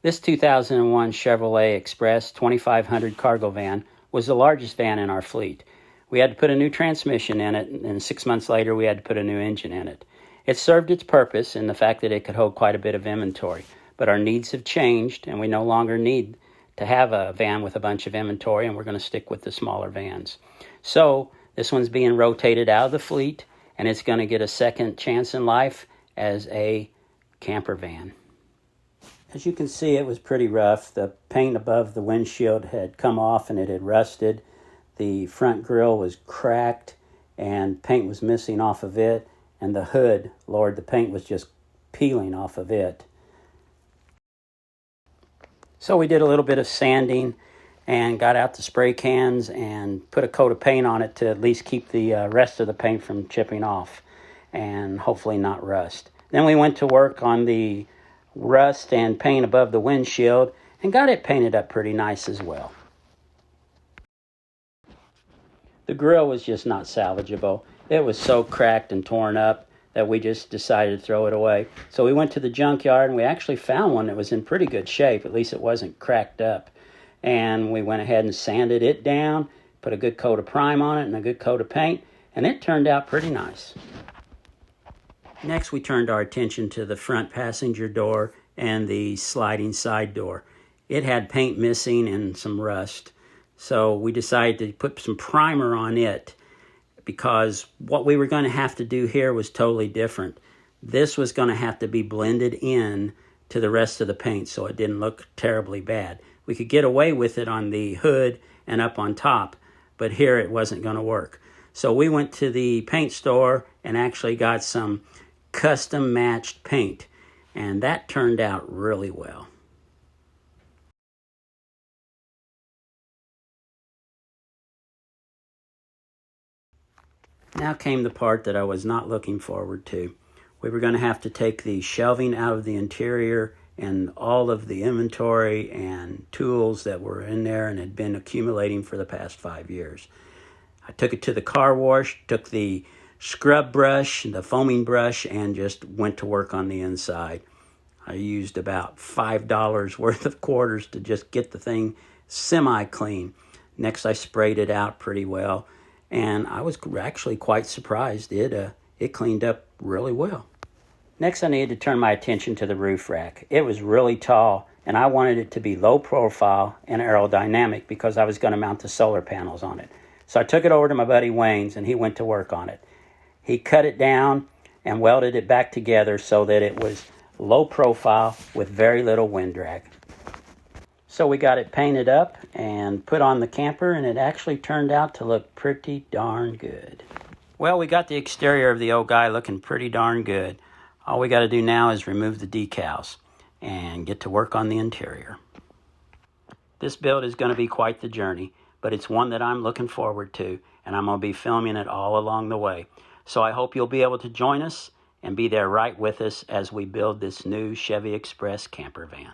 This 2001 Chevrolet Express 2500 cargo van was the largest van in our fleet. We had to put a new transmission in it, and 6 months later we had to put a new engine in it. It served its purpose in the fact that it could hold quite a bit of inventory, but our needs have changed and we no longer need to have a van with a bunch of inventory, and we're going to stick with the smaller vans. So this one's being rotated out of the fleet, and it's going to get a second chance in life as a camper van. As you can see, it was pretty rough. The paint above the windshield had come off and it had rusted. The front grille was cracked and paint was missing off of it. And the hood, Lord, the paint was just peeling off of it. So we did a little bit of sanding and got out the spray cans and put a coat of paint on it to at least keep the rest of the paint from chipping off and hopefully not rust. Then we went to work on the rust and paint above the windshield and got it painted up pretty nice as well. The grill was just not salvageable. It was so cracked and torn up that we just decided to throw it away. So we went to the junkyard and we actually found one that was in pretty good shape. At least it wasn't cracked up. And we went ahead and sanded it down, put a good coat of prime on it and a good coat of paint, and it turned out pretty nice. Next, we turned our attention to the front passenger door and the sliding side door. It had paint missing and some rust. So we decided to put some primer on it because what we were going to have to do here was totally different. This was going to have to be blended in to the rest of the paint so it didn't look terribly bad. We could get away with it on the hood and up on top, but here it wasn't going to work. So we went to the paint store and actually got some custom matched paint, and that turned out really well. Now came the part that I was not looking forward to. We were going to have to take the shelving out of the interior and all of the inventory and tools that were in there and had been accumulating for the past 5 years. I took it to the car wash, took the scrub brush, the foaming brush, and just went to work on the inside. I used about $5 worth of quarters to just get the thing semi-clean. Next, I sprayed it out pretty well, and I was actually quite surprised. It cleaned up really well. Next, I needed to turn my attention to the roof rack. It was really tall, and I wanted it to be low profile and aerodynamic because I was going to mount the solar panels on it. So I took it over to my buddy Wayne's, and he went to work on it. He cut it down and welded it back together so that it was low profile with very little wind drag. So we got it painted up and put on the camper, and it actually turned out to look pretty darn good. Well, we got the exterior of the old guy looking pretty darn good. All we got to do now is remove the decals and get to work on the interior. This build is going to be quite the journey, but it's one that I'm looking forward to, and I'm going to be filming it all along the way. So I hope you'll be able to join us and be there right with us as we build this new Chevy Express camper van.